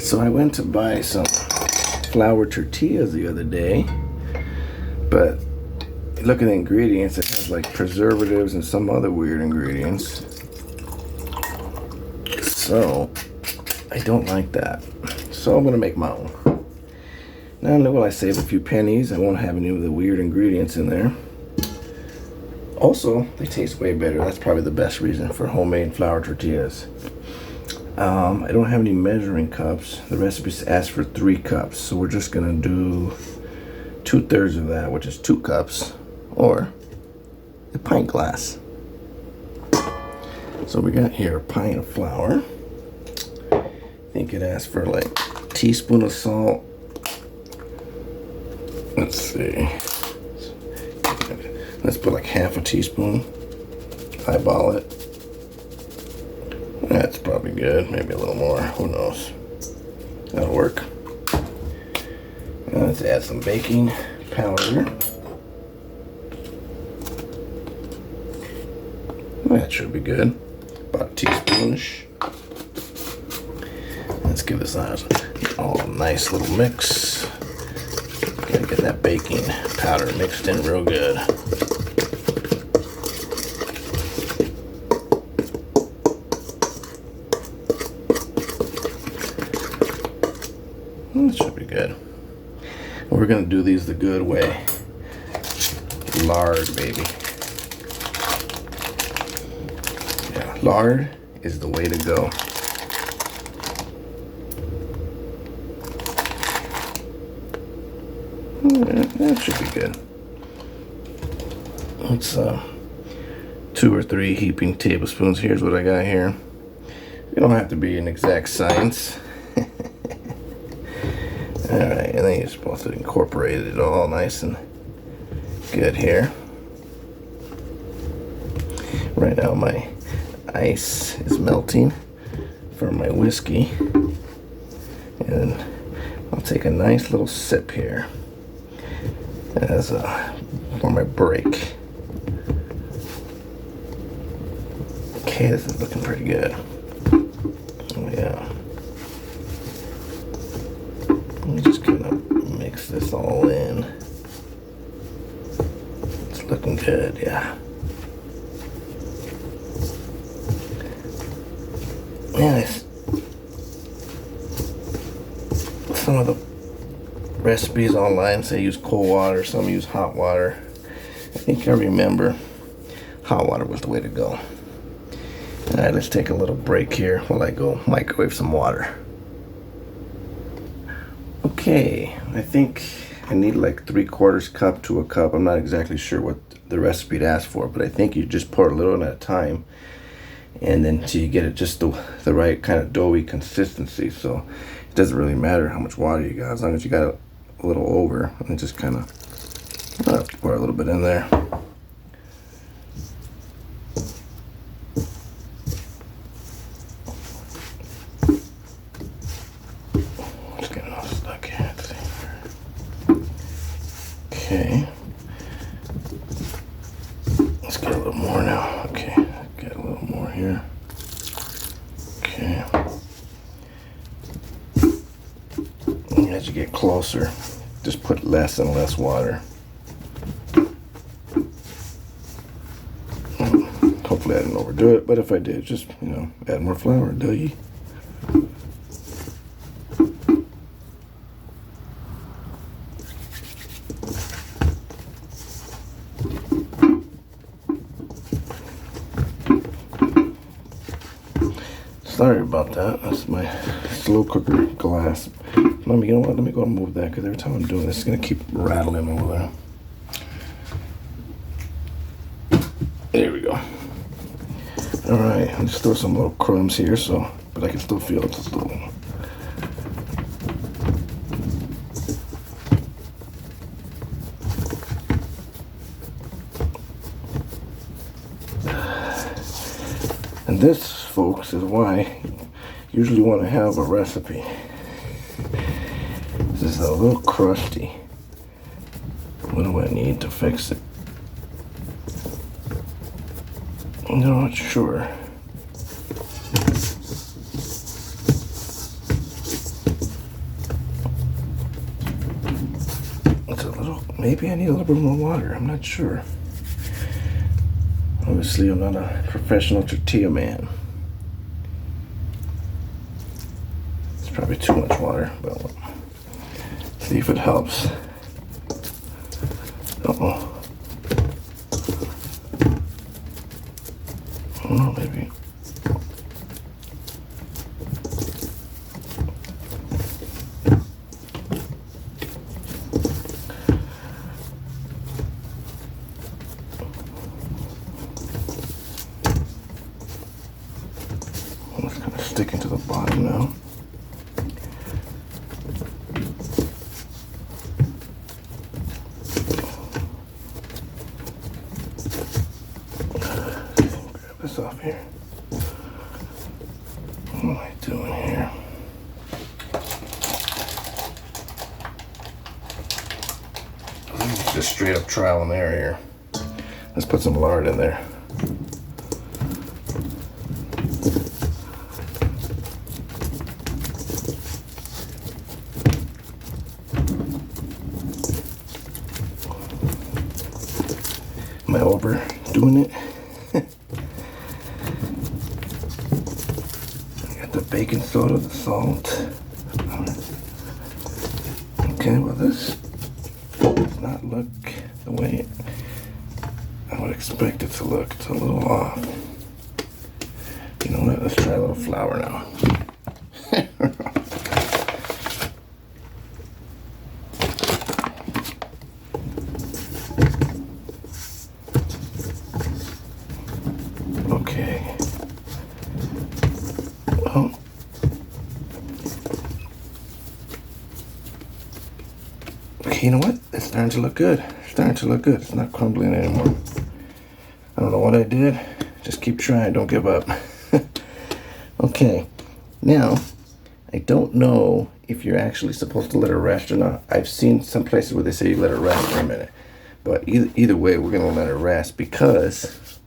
So I went to buy some flour tortillas the other day, but look at the ingredients. It has like preservatives and some other weird ingredients. So I don't like that. So I'm gonna make my own. Not only will I save a few pennies, I won't have any of the weird ingredients in there. Also, they taste way better. That's probably the best reason for homemade flour tortillas. I don't have any measuring cups. The recipe asks for 3 cups, so we're just gonna do 2/3 of that, which is 2 cups, or a pint glass. So we got here a pint of flour. I think it asks for like a teaspoon of salt. Let's see. Let's put like half a teaspoon. Eyeball it. That's probably good. Maybe a little more. Who knows? That'll work. Let's add some baking powder. That should be good. About a teaspoonish. Let's give this all a nice little mix. Gotta get that baking powder mixed in real good. That should be good. We're gonna do these the good way. Lard, baby. Yeah, lard is the way to go. That should be good. It's 2 or 3 heaping tablespoons. Here's what I got here. You don't have to be an exact science. Alright, and then you're supposed to incorporate it all nice and good here. Right now my ice is melting for my whiskey. And I'll take a nice little sip here as for my break. Okay, this is looking pretty good. Oh yeah. Let me just kind of mix this all in. It's looking good, yeah. Yeah, some of the recipes online say use cold water, some use hot water. I think I remember hot water was the way to go. Alright, let's take a little break here while I go microwave some water. Okay, I think I need like 3/4 cup to a cup. I'm not exactly sure what the recipe asks for, but I think you just pour a little at a time, and then till you get it just the right kind of doughy consistency. So it doesn't really matter how much water you got, as long as you got it a little over, and just kind of pour a little bit in there. Just getting all stuck here. Let's see. Okay. Let's get a little more now. Okay, get a little more here. Okay. As you get closer, just put less and less water. Hopefully I didn't overdo it, but if I did, just, add more flour, duh. Sorry about that. That's my slow cooker glass. You know what? Let me go and move that, because every time I'm doing this, it's going to keep rattling over there. There we go. Alright, I'll just throw some little crumbs here, but I can still feel it just a little. And this, folks, is why you usually want to have a recipe. This is a little crusty. What do I need to fix it? I'm not sure. maybe I need a little bit more water. I'm not sure. Obviously, I'm not a professional tortilla man. It's probably too much water, but we'll see if it helps. Uh-oh. Oh, maybe. It's kind of sticking to the bottom now. Grab this off here. What am I doing here? This is just straight up trial and error here. Let's put some lard in there. Am I overdoing it? I got the baking soda, the salt. Okay, well this does not look the way I would expect it to look. It's a little off. You know what? Let's try a little flour now. Okay. Well, okay, you know what? It's starting to look good. It's starting to look good. It's not crumbling anymore. I don't know what I did. Just keep trying. Don't give up. Okay. Now, I don't know if you're actually supposed to let it rest or not. I've seen some places where they say you let it rest for a minute. But either way, we're going to let it rest because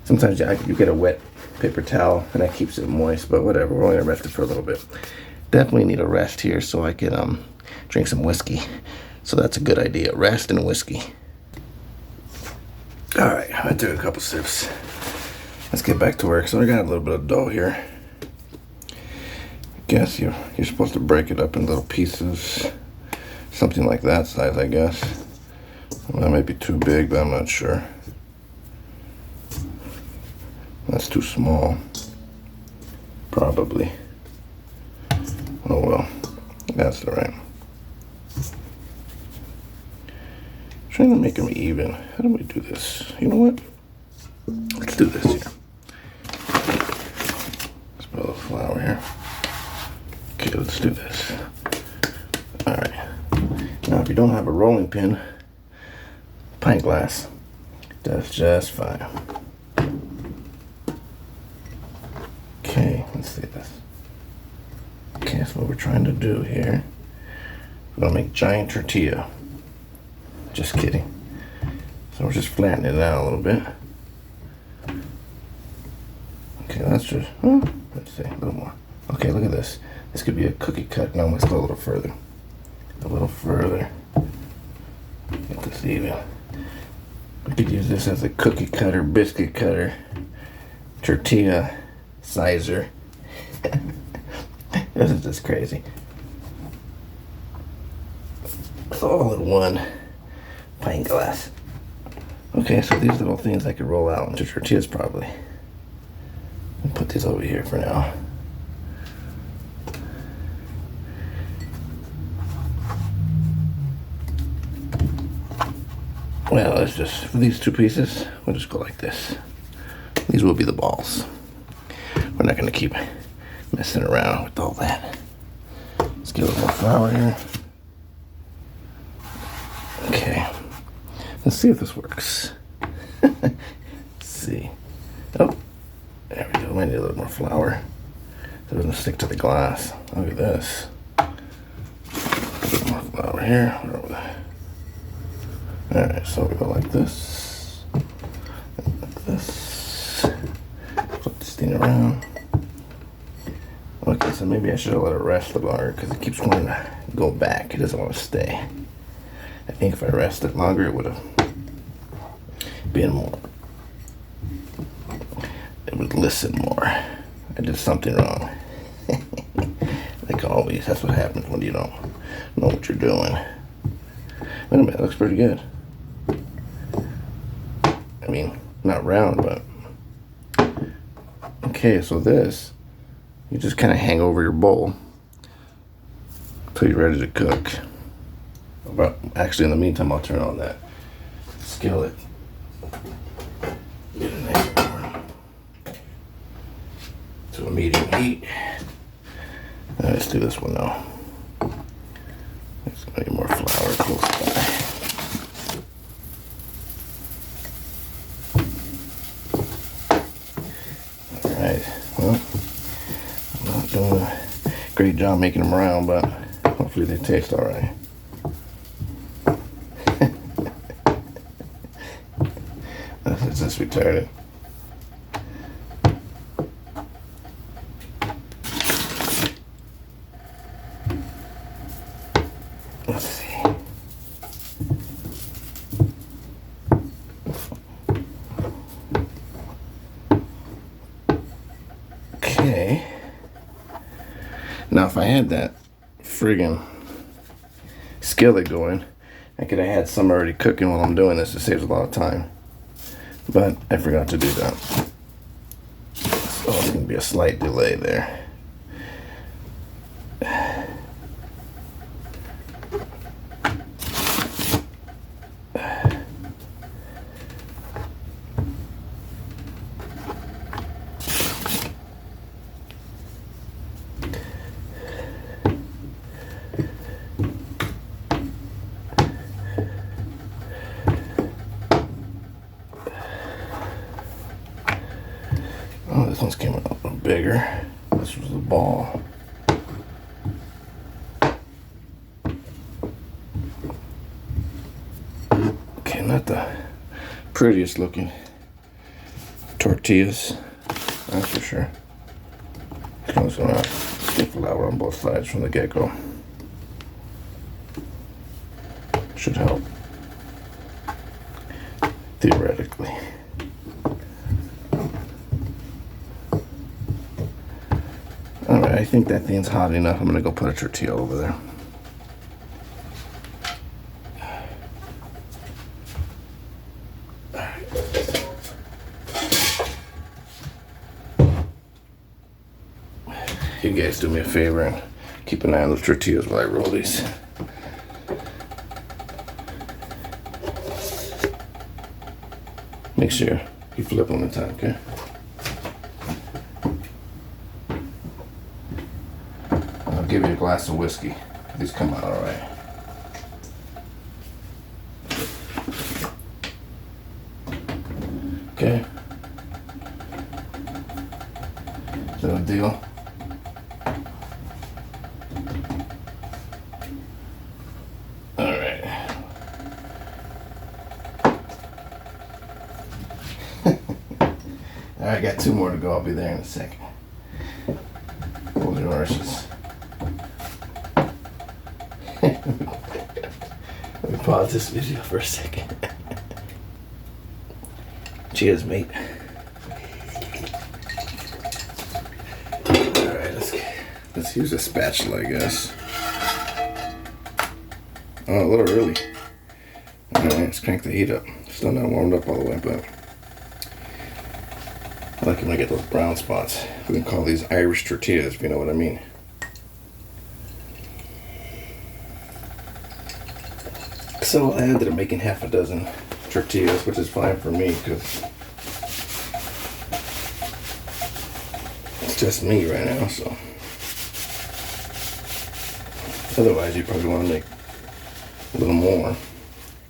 sometimes you get a wet paper towel and that keeps it moist, but whatever. We're only going to rest it for a little bit. Definitely need a rest here so I can drink some whiskey. So that's a good idea. Rest and whiskey. All right, I took a couple sips. Let's get back to work. So I got a little bit of dough here. I guess you're supposed to break it up in little pieces. Something like that size, I guess. That might be too big, but I'm not sure. That's too small. Probably. Oh well, that's all right. Trying to make them even. How do we do this? You know what? Let's do this here. Let's put a little flour here. Okay, let's do this. All right. Now, if you don't have a rolling pin, pint glass, that's just fine. Okay, let's see this. Okay, that's what we're trying to do here. We're gonna make giant tortilla. Just kidding. So we're just flattening it out a little bit. Okay, that's just, let's see, a little more. Okay, look at this. This could be a cookie cut. Now let's go a little further. A little further. Get this even. We could use this as a cookie cutter, biscuit cutter, tortilla sizer. This is just crazy. It's all in one pint glass. Okay, so these little things I could roll out into tortillas probably. I'll put these over here for now. Well, let's just, for these two pieces, we'll just go like this. These will be the balls. We're not gonna keep messing around with all that. Let's get a little more flour here. Okay, let's see if this works. Let's see. Oh, there we go. Might need a little more flour so it doesn't stick to the glass. Look at this. A little more flour here. Alright, so we go like this. Like this. Flip this thing around. Okay, so maybe I should have let it rest a little longer because it keeps wanting to go back. It doesn't want to stay. I think if I rested longer, it would have been more. It would listen more. I did something wrong. Like always, that's what happens when you don't know what you're doing. Wait a minute, it looks pretty good. I mean, not round, but... Okay, so this, you just kind of hang over your bowl until you're ready to cook. But actually, in the meantime, I'll turn on that skillet. Get it nice and warm to a medium heat. Let's do this one now. Let's get more flour close by. Alright, well, I'm not doing a great job making them round, but hopefully they taste alright. That's just retarded. Let's see. Okay. Now, if I had that friggin' skillet going, I could have had some already cooking while I'm doing this. It saves a lot of time. But I forgot to do that. So there's going to be a slight delay there. Oh, this one's came out a little bigger. This was a ball. Okay, not the prettiest looking tortillas, that's for sure. Comes gonna get flour on both sides from the get-go. Should help, theoretically. Alright, I think that thing's hot enough. I'm gonna go put a tortilla over there. You guys do me a favor and keep an eye on those tortillas while I roll these. Make sure you flip them in time, okay? I'll give you a glass of whiskey. These come out all right. Okay. Is that a deal? All right. All right, I got 2 more to go. I'll be there in a second. Hold your horses. Let me pause this video for a second. Cheers, mate. Alright, let's use a spatula, I guess. Oh, a little early. Alright, let's crank the heat up. Still not warmed up all the way, but I like it when I get those brown spots. We can call these Irish tortillas, if you know what I mean. So I ended up making half a dozen tortillas, which is fine for me because it's just me right now. So otherwise, you probably want to make a little more, a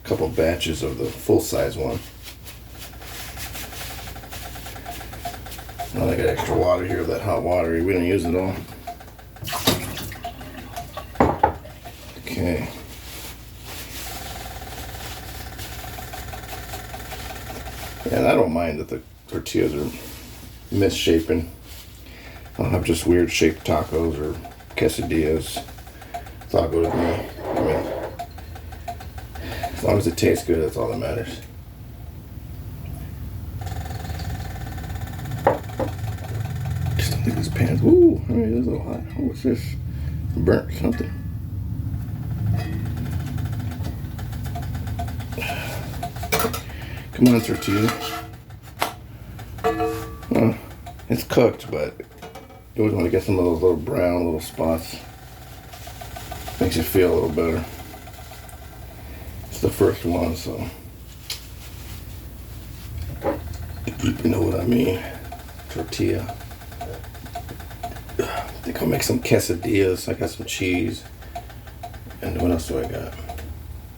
couple batches of the full-size one. Now I got extra water here, that hot water. We don't use it all. Okay. And I don't mind that the tortillas are misshapen. I'll have just weird shaped tacos or quesadillas. It's all good with me. I mean, As long as it tastes good, that's all that matters. Just don't think this pan's. Ooh, all right, that's a little hot. Oh, what's this? Burnt something. Come on, tortilla. Well, it's cooked, but you always want to get some of those little brown little spots. Makes you feel a little better. It's the first one, so you know what I mean. Tortilla. I think I'll make some quesadillas. I got some cheese. And what else do I got?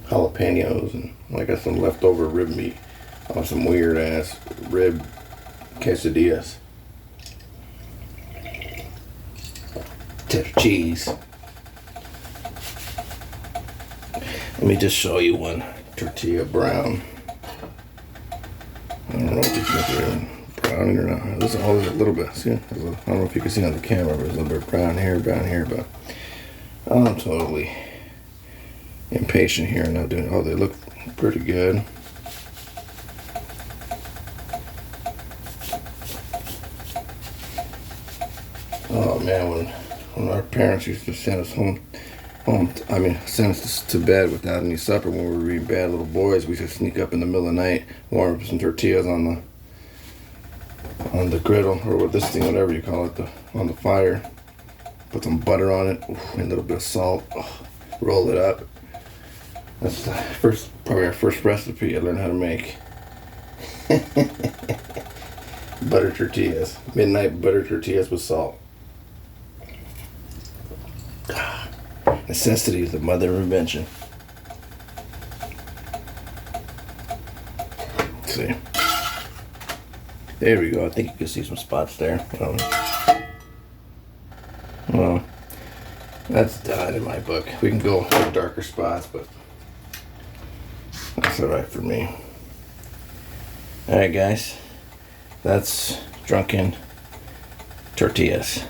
Jalapenos, and I got some leftover rib meat. Oh, some weird ass rib quesadillas. Cheese. Let me just show you one tortilla brown. I don't know if you can brown or not. This is all a little bit. See, I don't know if you can see on the camera, but there's a little bit brown here, but I'm totally impatient here and not doing. Oh, they look pretty good. Oh man, when our parents used to send us send us to bed without any supper when we were being bad little boys, we used to sneak up in the middle of the night, warm up some tortillas on the griddle, or with this thing, whatever you call it, on the fire. Put some butter on it, and a little bit of salt. Roll it up. That's probably our first recipe I learned how to make. Butter tortillas, midnight butter tortillas with salt. Necessity is the mother of invention. Let's see. There we go. I think you can see some spots there. Well, that's done in my book. We can go for darker spots, but that's alright for me. Alright, guys. That's drunken tortillas.